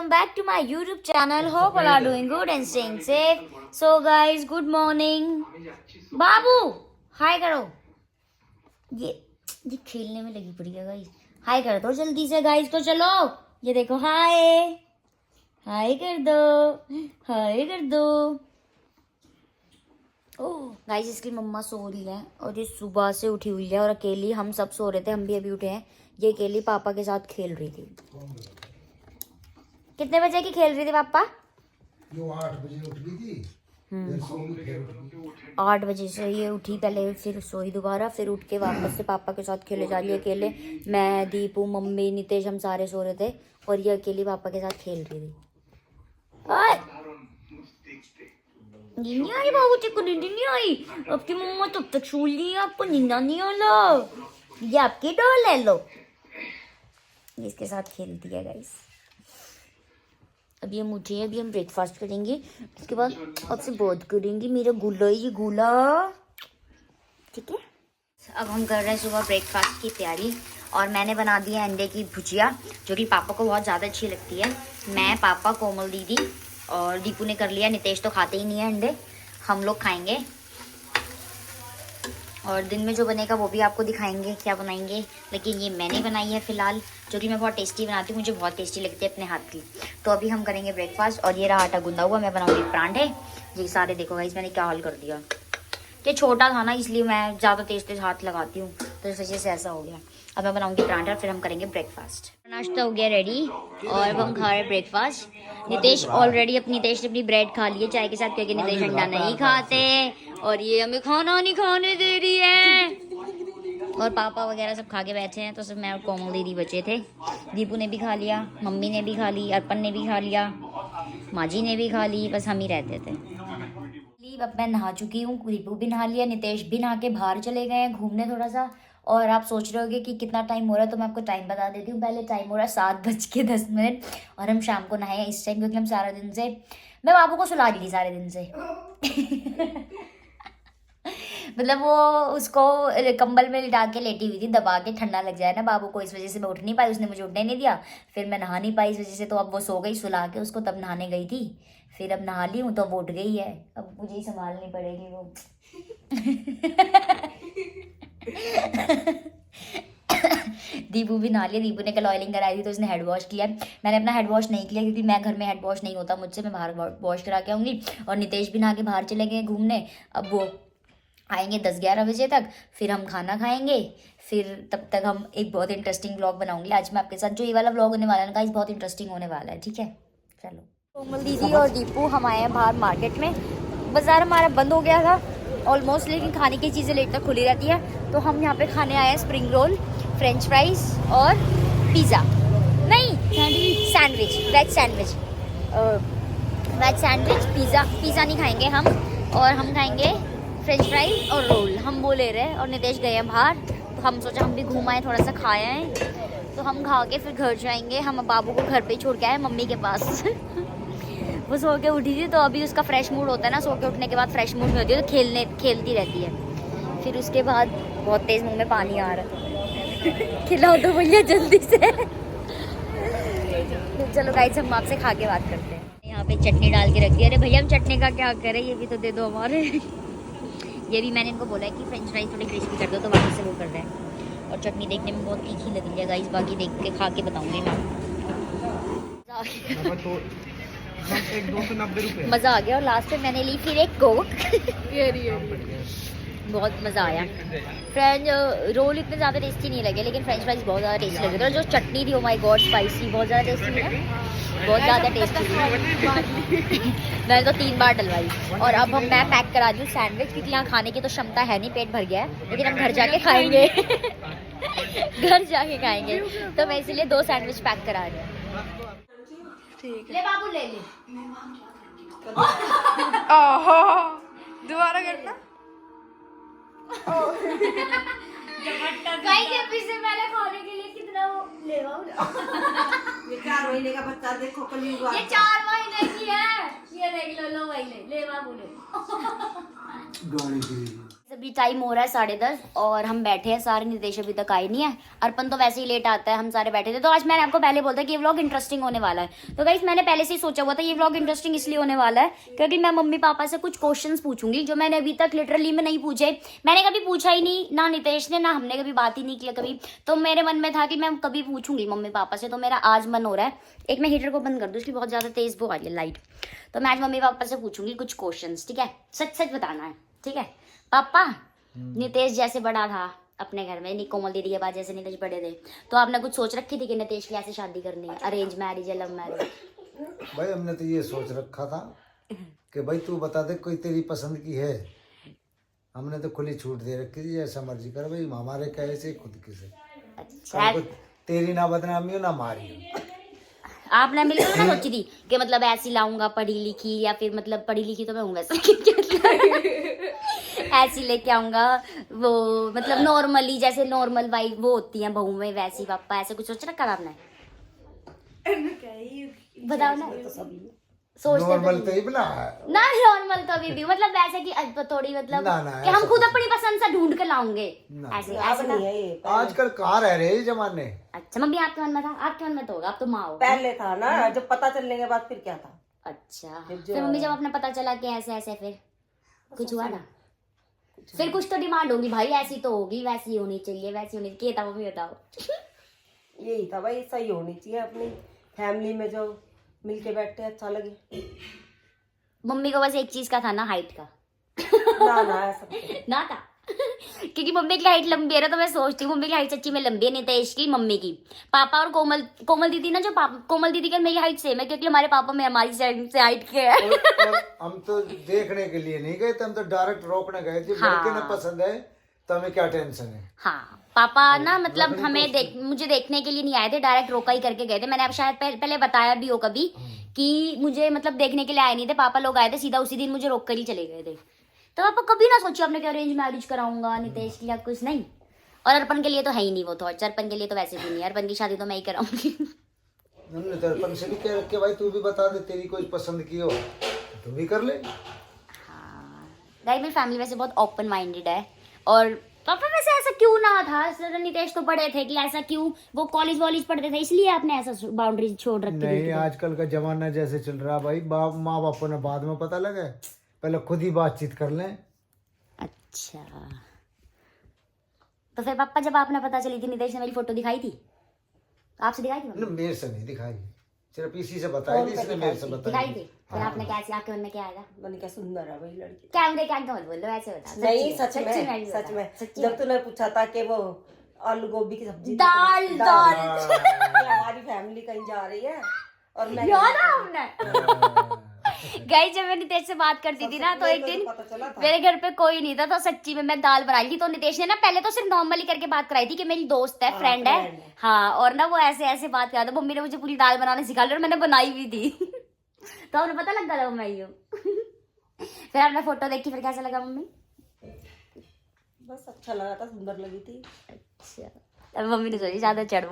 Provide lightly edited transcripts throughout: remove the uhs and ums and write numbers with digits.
welcome back to my YouTube channel. Hope all are doing good and staying safe. So guys, good morning. बाबू हाय करो. ये खेलने में लगी पड़ी है गाइस. हाय कर दो जल्दी से गाइस. तो चलो ये देखो हाय हाय कर दो हाय कर दो. ओह गाइस इसकी मम्मा सो रही है और ये सुबह से उठी हुई है और अकेली. हम सब सो रहे थे, हम भी अभी उठे हैं. ये अकेली पापा के साथ खेल रही थी. कितने बजे की खेल रही थी पापा? जो 8 बजे उठ गई थी. 8 बजे से ये उठी पहले, फिर सोई दोबारा, फिर उठ के वापस से पापा के साथ खेले जा रही है अकेले. मैं, दीपू, मम्मी, नितेश हम सारे सो रहे थे और ये अकेली पापा के साथ खेल रही थी. नींद नहीं आई बाबू जी को? नींद नहीं आई? आपकी मम्मा तब तक सो ली, आपको नींद नहीं आला? ये आपकी डॉल है, लो. इसके साथ खेलती है गाइस. अभी हम उठे, अभी हम ब्रेकफास्ट करेंगे, उसके बाद आपसे बात करेंगे. मेरा गुला है ये गुला, ठीक है. अब हम कर रहे हैं सुबह ब्रेकफास्ट की तैयारी और मैंने बना दी है अंडे की भुजिया जो कि पापा को बहुत ज़्यादा अच्छी लगती है. मैं, पापा, कोमल दीदी और दीपू ने कर लिया. नितेश तो खाते ही नहीं है अंडे, हम लोग खाएंगे. और दिन में जो बनेगा वो भी आपको दिखाएंगे क्या बनाएंगे. लेकिन ये मैंने बनाई है फ़िलहाल, जो कि मैं बहुत टेस्टी बनाती हूँ, मुझे बहुत टेस्टी लगती है अपने हाथ की. तो अभी हम करेंगे ब्रेकफास्ट. और ये रहा आटा गूंदा हुआ, मैं बनाऊंगी परांठे. ये सारे देखो गाइस मैंने क्या हाल कर दिया. ये छोटा था ना इसलिए मैं ज़्यादा तेज हाथ लगाती हूँ, तो इस वजह से ऐसा हो गया. अब मैं बनाऊंगी परांठा, फिर हम करेंगे ब्रेकफास्ट. नाश्ता हो गया रेडी और अब हम खा रहे हैं ब्रेकफास्ट. नितेश नितेश ने अपनी ब्रेड खा ली है चाय के साथ, क्योंकि नितेश अंडा नहीं खाते और ये हमें खाना नहीं खाने दे रही है. और पापा वगैरह सब खा के बैठे हैं, तो सब मैं और कोमल दीदी बचे थे. दीपू ने भी खा लिया, मम्मी ने भी खा ली, अर्पण ने भी खा लिया, माजी ने भी खा ली, बस हम ही रहते थे. अब मैं नहा चुकी हूँ, दीपू भी नहा लिया, नितेश भी नहा के बाहर चले गए हैं घूमने थोड़ा सा. और आप सोच रहे होगे कि कितना टाइम हो रहा है, तो मैं आपको टाइम बता देती हूँ. पहले टाइम हो रहा है 7:10 और हम शाम को नहाए हैं इस टाइम, क्योंकि हम सारा दिन से, मैं बाबू को सुला रही थी सारे दिन से. मतलब वो उसको कंबल में लिटा के लेटी हुई थी, दबा के, ठंडा लग जाए ना बाबू को, इस वजह से मैं उठ नहीं पाई. उसने मुझे उठने नहीं दिया, फिर मैं नहा नहीं पाई इस वजह से. तो अब वो सो गई, सुला के उसको तब नहाने गई थी. फिर अब नहा ली हूँ तो वो उठ गई है, अब मुझे ही संभालनी पड़ेगी वो. दीपू भी नहा लिया. दीपू ने कल ऑयलिंग कराई थी तो उसने हेड वॉश किया. मैंने अपना हेड वॉश नहीं किया क्योंकि मैं घर में हेड वॉश नहीं होता मुझसे, मैं बाहर वॉश करा के आऊँगी. और नितेश भी नहा के बाहर चले गए घूमने. अब वो आएंगे 10-11 बजे तक, फिर हम खाना खाएंगे. फिर तब तक हम एक बहुत इंटरेस्टिंग व्लॉग बनाऊंगी आज मैं आपके साथ. जो ये वाला व्लॉग होने वाला है ना, बहुत इंटरेस्टिंग होने वाला है, ठीक है. चलो. कोमल दीदी और दीपू हम आए हैं बाहर मार्केट में. बाजार हमारा बंद हो गया था ऑलमोस्ट, लेकिन खाने की चीज़ें लेट तक खुली रहती है. तो हम यहाँ पे खाने आए हैं स्प्रिंग रोल, फ्रेंच फ्राइज और पिज़्ज़ा, नहीं सैंडविच, वेज सैंडविच. पिज़्ज़ा नहीं खाएंगे हम, और हम खाएंगे फ्रेंच फ्राइज और रोल. हम वो ले रहे हैं और नितेश गए हैं बाहर, तो हम सोचा हम भी घूम आए, थोड़ा सा खाए हैं. तो हम खा के फिर घर जाएंगे. हम बाबू को घर पे ही छोड़ के आए मम्मी के पास. वो सो के उठी थी, तो अभी उसका फ्रेश मूड होता है ना, सो के उठने के बाद फ्रेश मूड में होती है, तो खेलती रहती है. फिर उसके बाद बहुत तेज़ मुंह में पानी आ रहा है. खिलाओ तो भैया जल्दी से. चलो गाइस हम आपसे खा के बात करते हैं. यहाँ पे चटनी डाल के रख दी. अरे भैया हम चटनी का क्या करें, ये भी तो दे दो हमारे. ये भी मैंने इनको बोला है कि फ्रेंच फ्राइज थोड़ी क्रिस्पी कर दो, तो वापस से वो कर रहे हैं. और चटनी देखने में बहुत तीखी लगी है गाइस, बाकी देख के खा के बताऊंगी मैं. मज़ा आ गया. और लास्ट में मैंने ली फिर एक कोक. बहुत मज़ा आया. फ्रेंच रोल इतने ज़्यादा टेस्टी नहीं लगे, लेकिन फ्रेंच फ्राइज बहुत ज़्यादा टेस्टी लगे. और जो चटनी थी, ओ माय गॉड, स्पाइसी, बहुत ज़्यादा टेस्टी थी ना, बहुत ज़्यादा टेस्टी थी. मैंने तो 3 बार डलवाई. और अब मैं पैक करा दी हूँ सैंडविच, क्योंकि यहाँ खाने की तो क्षमता है नहीं, पेट भर गया है. लेकिन हम घर जाके खाएंगे. घर जाके खाएंगे, तो मैं इसीलिए 2 सैंडविच पैक करा रही हूँ. ले बाबू ले ले. दोबारा करना. गाइस ये पीछे पहले खाने के लिए कितना वो लेगा. ये 4 महीने का बच्चा देखो, कल हुआ. ये 4 महीने की है. ये देख लो, लो भाई ले बाबू ले. गाड़ी की अभी टाइम हो रहा है 10:30 और हम बैठे हैं सारे, नितेश अभी तक आए नहीं है। अर्पण तो वैसे ही लेट आता है, हम सारे बैठे थे। तो आज मैंने आपको पहले बोला था कि ये व्लॉग इंटरेस्टिंग होने वाला है। तो गाइस मैंने पहले से ही सोचा हुआ था ये व्लॉग इंटरेस्टिंग इसलिए होने वाला है क्योंकि मैं मम्मी पापा से कुछ क्वेश्चंस पूछूंगी जो मैंने अभी तक लिटरली में नहीं पूछे। मैंने कभी पूछा ही नहीं, ना नितेश ने, ना हमने कभी बात ही नहीं किया कभी। तो मेरे मन में था कि मैं कभी पूछूंगी मम्मी पापा से, तो मेरा आज मन हो रहा है। एक मैं हीटर को बंद कर दूँ, इसकी बहुत ज़्यादा तेज वो आ रही है लाइट। तो मैं आज मम्मी पापा से पूछूंगी कुछ क्वेश्चन, ठीक है? सच सच बताना है, ठीक है? पापा, नितेश जैसे बड़ा था अपने घर में, कोमल दीदी के बाद जैसे नितेश बड़े थे, तो आपने कुछ सोच रखी थी कि नितेश की ऐसे शादी करनी है, अरेंज मैरिज या लव मैरिज? भाई हमने तो ये सोच रखा था कि भाई तू बता दे कोई तेरी पसंद की है। हमने तो खुली छूट दे रखी थी, जैसा मर्जी कर भाई, हमारे कहे से खुद की से। अच्छा, तेरी ना बदनामी हो ना हमारी हो। आपने मिलकर ना सोची थी कि मतलब ऐसी लाऊंगा पढ़ी लिखी, या फिर मतलब पढ़ी लिखी तो मैं हूँ वैसे ऐसी लेके आऊंगा वो, मतलब नॉर्मली जैसे नॉर्मल वाइफ वो होती है बहू में, वैसी पापा ऐसे कुछ सोच रखा था आपने? बताओ ना। सोचते नॉर्मल तो ही बना ना, नॉर्मल तो अभी भी मतलब वैसे कि थोड़ी मतलब ना, कि हम खुद अपनी पसंद से ढूंढ के लाऊंगे, ऐसे ऐसे नहीं है ये। आजकल कहाँ रह रहे जमाने। अच्छा मम्मी आपके मन में था? आपके मन में तो होगा, आप तो माँ हो। पहले था ना, जब पता चलने के बाद फिर क्या था। अच्छा, फिर मम्मी जब आपने पता चला कि ऐसे ऐसे, फिर कुछ हुआ ना? फिर कुछ तो डिमांड होगी भाई, ऐसी तो होगी, वैसी होनी चाहिए, वैसी होनी चाहिए। बताओ मम्मी, बताओ। यही था भाई, सही होनी चाहिए, अपनी फैमिली में जो मिलके बैठे अच्छा लगे। मम्मी को बस एक चीज का था ना, हाइट का ना ऐसा नहीं। ना था क्योंकि मम्मी की हाइट लंबी है ना, तो मैं सोचती हूँ मम्मी की हाइट सच्ची में लंबी है। नितेश की, मम्मी की, पापा और कोमल दीदी ना, जो कोमल दीदी का मेरी हाइट सेम है क्योंकि हमारे पापा में हमारी साइड से हाइट के है। और हम तो देखने के लिए नहीं गए थे, हम तो डायरेक्ट रोकने गए थे। लड़के ने पसंद है तो हमें क्या टेंशन है। हाँ, पापा ना मतलब हमें मुझे देखने के लिए नहीं आए थे, डायरेक्ट रोका ही करके गए थे। मैंने अब शायद पहले बताया भी हो कभी कि मुझे मतलब देखने के लिए आए नहीं थे, पापा लोग आए थे, सीधा उसी दिन मुझे रोक कर ही चले गए थे। तो पापा कभी ना सोचिए आपने क्या अरेंज मैरिज कराऊंगा नितेश के लिए, कुछ नहीं। और अर्पण के लिए तो है ही नहीं वो थॉट्स, अर्पण के लिए तो वैसे भी नहीं, अर्पण की शादी तो मैं ही कराऊंगी। हमने तो अर्पण से भी कह रखे भाई तू भी बता दे तेरी कोई पसंद की हो तू भी कर ले। हाँ, मेरी फैमिली वैसे बहुत ओपन माइंडेड है। और पापा वैसे ऐसा क्यों ना था, सर नितेश तो बड़े थे कि ऐसा क्यों, वो कॉलेज वॉलेज पढ़ते थे इसलिए आपने ऐसा बाउंड्री छोड़ रखी थी? नहीं, आजकल का जमाना जैसे चल रहा भाई, माँ बापों ने बाद में पता लगे, पहले खुद ही बातचीत कर लें। अच्छा, तो फिर पापा जब आपने पता चली थी नितेश ने मेरी फोटो दिखाई थी, आपसे दिखाई थी? मेरे से नहीं दिखाई, सिर्फ इसी से बताई थी, इसने मेरे से दिखाई थी। फिर आपने कैसे, आपके मन में क्या आया? मैंने क्या सुंदर है भाई लड़की। कैमरे के आगे मत बोल दो, ऐसे बता। नहीं सच में जब तूने पूछा था कि वो आलू गोभी की सब्जी दाल हमारी फैमिली कहीं जा रही है और मैं गाइस जब मैं नितेश से बात करती थी ना, तो एक दिन मेरे घर पे कोई नहीं था, तो सच्ची में मैं दाल बनाई थी। तो नितेश ने ना पहले तो सिर्फ नॉर्मली करके बात कराई थी कि मेरी दोस्त है, फ्रेंड है, हाँ, और ना वो ऐसे ऐसे बात करा था। मम्मी ने मुझे पूरी दाल बनाने सिखा ली और मैंने बनाई भी थी। तो आपने पता लग गया था मैं यूँ। फिर आपने फोटो देखी, फिर कैसा लगा मम्मी? बस अच्छा लगा था, सुंदर लगी थी। अच्छा, मम्मी ने सोची ज्यादा चढ़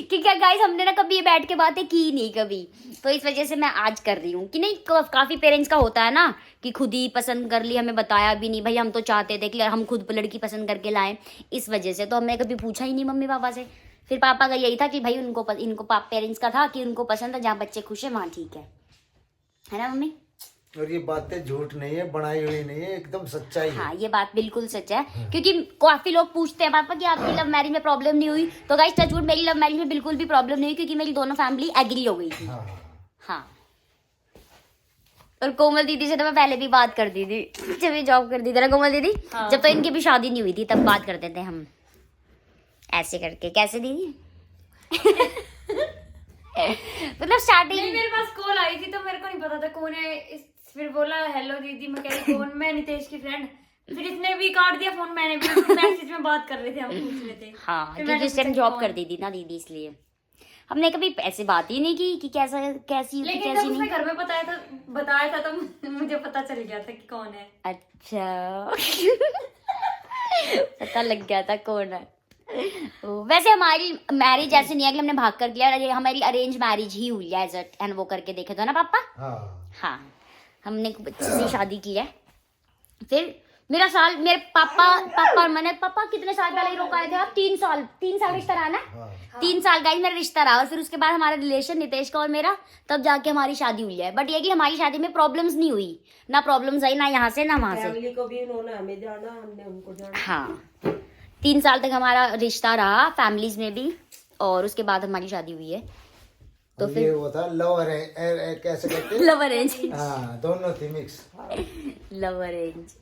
कि क्या गाइस, हमने ना कभी ये बैठ के बातें की नहीं कभी, तो इस वजह से मैं आज कर रही हूँ कि नहीं। काफी पेरेंट्स का होता है ना कि खुद ही पसंद कर ली, हमें बताया भी नहीं। भाई हम तो चाहते थे कि हम खुद लड़की पसंद करके लाएं, इस वजह से तो हमने कभी पूछा ही नहीं मम्मी पापा से। फिर पापा का यही था कि भाई इनको पेरेंट्स का था कि उनको पसंद है, जहाँ बच्चे खुश है वहाँ ठीक है ना मम्मी? और ये बातें झूठ नहीं है, बनाई हुई नहीं है, एकदम सच्चाई है। हाँ, ये बात बिल्कुल सच है। क्योंकि काफी लोग पूछते हैं पापा कि आपकी लव मैरिज में प्रॉब्लम नहीं हुई, तो गाइस टचवुड मेरी लव मैरिज में बिल्कुल भी प्रॉब्लम नहीं हुई क्योंकि मेरी दोनों फैमिली एग्री हो गई थी। हाँ, और कोमल दीदी से तो मैं पहले भी बात करती थी जब ये जॉब करती थी ना कोमल दीदी। जब तो इनकी भी शादी नहीं हुई थी तब बात करते थे हम ऐसे करके। कैसे दीदी? मतलब स्टार्टिंग मेरे पास कॉल आई थी तो मेरे को नहीं पता था कौन है। फिर बोला हेलो दीदी, मैं कह रही कौन? मैं नितेश की फ्रेंड। फिर इसने भी काट दिया फोन, मैंने भी मैसेज में बात कर रहे थे, हम पूछ रहे थे। हाँ, क्योंकि उस टाइम जॉब करती थी ना दीदी, इसलिए हमने कभी ऐसे बात ही नहीं की कि कैसा कैसी लेकिन कैसी जब उसने नहीं। घर में बताया था तो मुझे पता चल गया था कि कौन है। अच्छा पता लग गया था कौन है। वैसे हमारी मैरिज ऐसे नहीं है कि हमने भाग कर किया, हमारी अरेंज मैरिज ही हुई है एंड वो करके देखे तो ना पापा। हाँ, हमने बच्चे से शादी की है। फिर मेरा साल, मेरे पापा मैंने पापा कितने साल पहले ही रोकाए थे आप? 3 साल रिश्ता रहा ना। 3 साल का ही मेरा रिश्ता रहा, और फिर उसके बाद हमारा रिलेशन नितेश का और मेरा, तब जाके हमारी शादी हुई है। बट ये कि हमारी शादी में प्रॉब्लम्स नहीं हुई, ना प्रॉब्लम्स आई, ना यहाँ से ना वहां से। फैमिली को भी उन्होंने हमें जाना, हमने उनको जाना। हाँ 3 साल तक हमारा रिश्ता रहा फैमिलीज में भी, और उसके बाद हमारी शादी हुई है। तो फिर ये वो था लव अरेंज, कैसे कहते हैं? Love arrange. हाँ दोनों थी मिक्स। Love arrange.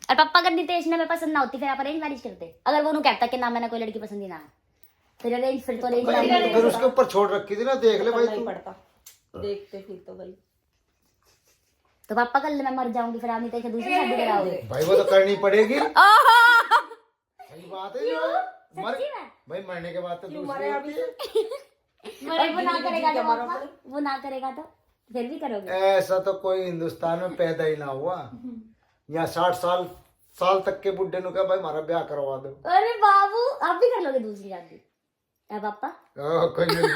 और पापा अगर नितेश ने मैं पसंद ना होती फिर आप अरेंज मैरिज करते? अगर वो कहता कि ना मैंने कोई लड़की पसंद ही ना है, फिर अरेंज, फिर तो अरेंज। फिर उसके ऊपर छोड़ रखी थी ना, देख ले भाई नहीं तू। पड़ता, देखते फिर तो भाई। तो पापा कल मैं मर जाऊंगी फिर आप नितेश से दूसरी शादी कराओगे? भाई वो तो करनी पड़ेगी, सही बात है। भाई मरने के बाद तो दूसरी होती है। और वो ना करेगा तो पापा, वो ना करेगा तो फिर भी करोगे? ऐसा तो कोई हिंदुस्तान में पैदा ही ना हुआ। यहाँ 60 साल तक के बुढ़े नु कहा भाई हमारा ब्याह करवा दो। अरे बाबू आप भी कर लोगे दूसरी शादी? पापा कोई नहीं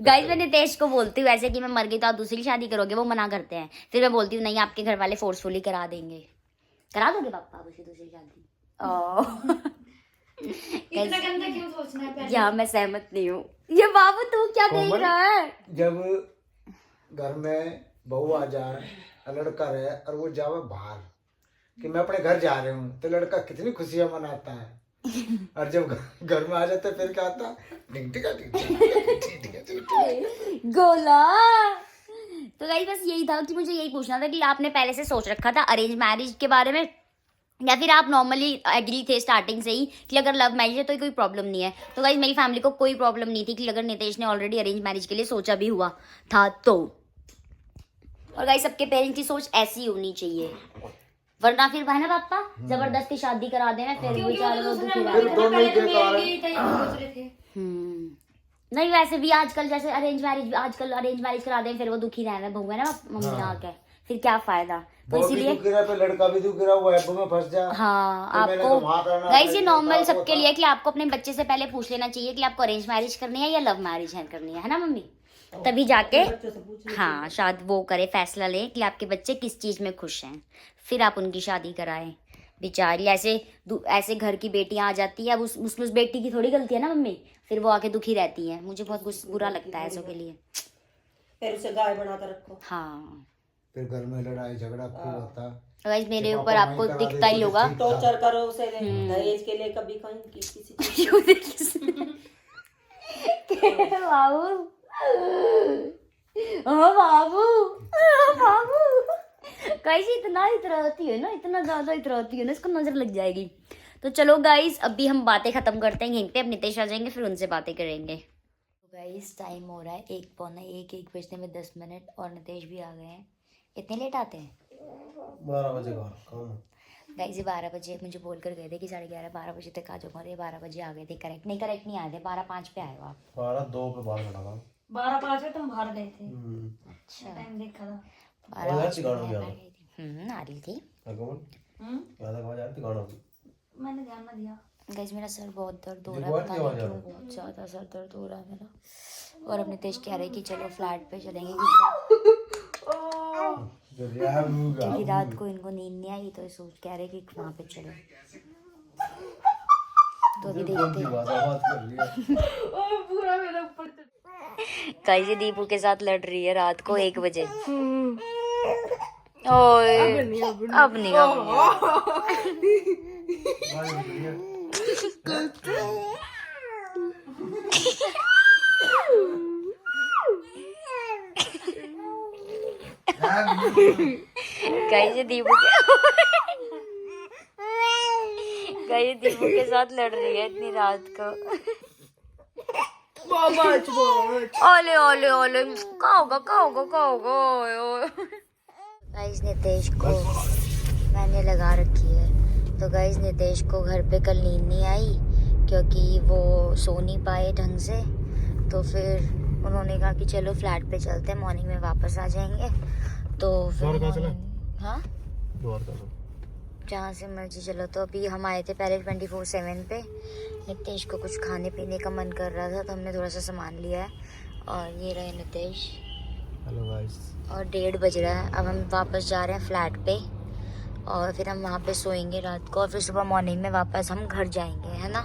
गाइस, मैं नितेश को बोलती हूँ ऐसे कि मैं मर गई तो आप दूसरी शादी करोगे, वो मना करते हैं। फिर मैं बोलती हूँ नहीं, आपके घर वाले फोर्सफुली करा देंगे। करा दोगे पापा आप उसकी दूसरी शादी? इतना गंदा क्यों सोचना है पहले? या मैं सहमत नहीं हूँ। ये बाबू तू क्या देख रहा है? जब घर में बहू आ जाए, लड़का रहे और वो जावे बाहर कि मैं अपने घर जा रहे हूँ, तो लड़का कितनी खुशियां मनाता है। और जब घर में आ जाता है फिर क्या आता है? गोला। तो गाइस बस यही था कि मुझे यही पूछना था कि आपने पहले से सोच रखा था अरेंज मैरिज के बारे में, या फिर आप नॉर्मली एग्री थे स्टार्टिंग से ही कि अगर लव मैरिज है तो कोई प्रॉब्लम नहीं है? तो गाइस मेरी फैमिली को कोई प्रॉब्लम नहीं थी कि अगर नितेश ने ऑलरेडी अरेंज मैरिज के लिए सोचा भी हुआ था तो। और गाइस सबके पेरेंट्स की सोच ऐसी होनी चाहिए, वरना फिर भाई ना पापा जबरदस्ती शादी करा देना फिर बेचारे लोग दुखी थे। नहीं वैसे भी आजकल जैसे अरेंज मैरिज करा दें फिर वो दुखी रहना बहू है ना मम्मी ना आके, फिर क्या फायदा? तो इसीलिए लड़का भी दुख रहा, वो ऐप में फंस जा। हाँ तो आपको गाइस ये नॉर्मल तो सबके लिए कि आपको अपने बच्चे से पहले पूछ लेना चाहिए कि आपको अरेंज मैरिज करनी है या लव मैरिज करनी है ना मम्मी? तभी जाके हाँ शायद वो करे, फैसला ले कि आपके बच्चे किस चीज में खुश हैं, फिर आप उनकी शादी कराएं। बेचारी ऐसे घर की बेटियां आ जाती है, अब उसमें उस बेटी की थोड़ी गलती है ना मम्मी, फिर वो आके दुखी रहती है। मुझे बहुत बुरा लगता है ऐसों के लिए। फिर उसे गाय बना कर रखो। हाँ फिर घर में लड़ाई झगड़ा खूब होता। गाइस मेरे ऊपर आपको दिखता ही होगा। टॉर्चर करो उसे दहेज के लिए, कभी कहीं किसी बाबू बाबू बाबू कैसे इतना इतराती है ना, इतना ज्यादा इतराती है ना, इसको नजर लग जाएगी। तो चलो गाइस अभी हम बातें खत्म करते हैं यहीं पे, अब नितेश आ जाएंगे फिर उनसे बातें करेंगे। गाइस टाइम हो रहा है 1 बजने में 10 मिनट और नितेश भी आ गए हैं। इतने लेट आते हैं? 12 बजे गाइस ये 12 बजे मुझे बोल कर गए थे कि 11:30 12 बजे तक आ जाऊंगा, और ये 12 बजे आ गए थे। करेक्ट नहीं आए थे, 12:05 पे आए हो आप। 12:02 पे बाहर खड़ा था। 12:05 में तुम बाहर गए थे? अच्छा टाइम देखा था। 12 बजे आ रही थी। मैंने ध्यान ना दिया। गाइस मेरा सर बहुत दर्द हो रहा है, पता नहीं क्यों बहुत ज्यादा सर दर्द हो रहा है मेरा। और अब नितेश कह रहे कि चलो फ्लैट पे चलेंगे क्योंकि रात को इनको नींद नहीं आई, तो सोच कह रहे कि वहाँ पे चलो। तो अभी देखते हैं। गाइस ये दीपू के साथ लड़ रही है रात को 1 बजे। ओए अब नहीं गाइस ये दीपू के साथ लड़ रही है इतनी रात को। ओले ओले ओले क्या होगा गाइस नितेश को मैंने लगा रखी है। तो गाइस नितेश को घर पे कल नींद नहीं आई क्योंकि वो सो नहीं पाए ढंग से, तो फिर उन्होंने कहा कि चलो फ्लैट पे चलते हैं, मॉर्निंग में वापस आ जाएंगे। तो फिर हाँ जहाँ से मर्जी चलो। तो अभी हम आए थे पहले 24/7 पे। नितेश को कुछ खाने पीने का मन कर रहा था तो हमने थोड़ा सा सामान लिया है और ये रहे नितेश। Hello guys. और 1:30 बज रहा है। अब हम वापस जा रहे हैं फ्लैट पे और फिर हम वहाँ पे सोएंगे रात को और फिर सुबह मॉर्निंग में वापस हम घर जाएंगे, है ना।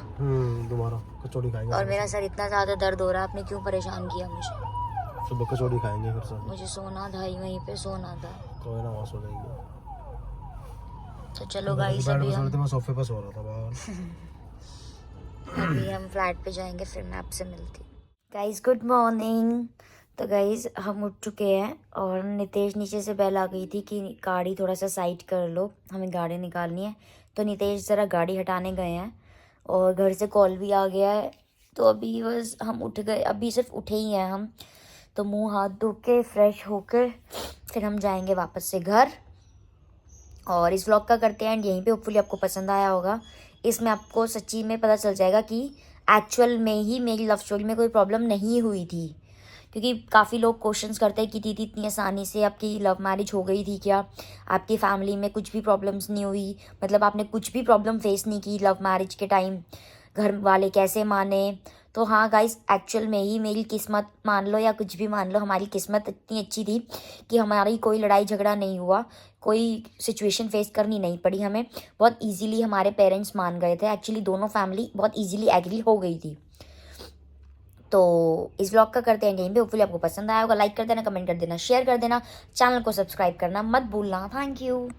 दोबारा कचौड़ी खाएंगे। और मेरा सर इतना ज़्यादा दर्द हो रहा है, आपने क्यों परेशान किया मुझे। सुबह कचौड़ी खाएंगे फिर सब। मुझे सोना था ही, वहीं पे सोना था। कोई ना, वहाँ सो जाएंगे। तो चलो गाइस, अभी हम सोफे पर सो रहा था बाहर। अभी हम फ्लैट पे जाएंगे, फिर मैं आपसे मिलती हूँ। Guys good morning. तो गाइस हम उठ चुके हैं और नितेश नीचे से बेल आ गई थी कि गाड़ी थोड़ा सा साइड कर लो, हमें गाड़ी निकालनी है। तो नितेश ज़रा गाड़ी हटाने गए हैं और घर से कॉल भी आ गया है। तो अभी बस हम उठ गए, अभी सिर्फ उठे ही हैं हम। तो मुंह हाथ धो के फ्रेश होकर फिर हम जाएंगे वापस से घर। और इस व्लॉग का करते हैं एंड यहीं पे। होपफुली आपको पसंद आया होगा। इसमें आपको सच्ची में पता चल जाएगा कि एक्चुअल में ही मेरी लव स्टोरी में कोई प्रॉब्लम नहीं हुई थी। क्योंकि काफ़ी लोग क्वेश्चंस करते हैं कि दीदी इतनी आसानी से आपकी लव मैरिज हो गई थी क्या, आपकी फैमिली में कुछ भी प्रॉब्लम्स नहीं हुई, मतलब आपने कुछ भी प्रॉब्लम फेस नहीं की लव मैरिज के टाइम, घर वाले कैसे माने। तो हाँ गाइस, एक्चुअल में ही मेरी किस्मत मान लो या कुछ भी मान लो, हमारी किस्मत इतनी अच्छी थी कि हमारी कोई लड़ाई झगड़ा नहीं हुआ, कोई सिचुएशन फेस करनी नहीं पड़ी हमें। बहुत इजीली हमारे पेरेंट्स मान गए थे। एक्चुअली दोनों फैमिली बहुत इजीली एग्री हो गई थी। तो इस व्लॉग का करते हैं यहीं पे। होपफुली आपको पसंद आया होगा। लाइक कर देना, कमेंट कर देना, शेयर कर देना, चैनल को सब्सक्राइब करना मत भूलना। Thank you.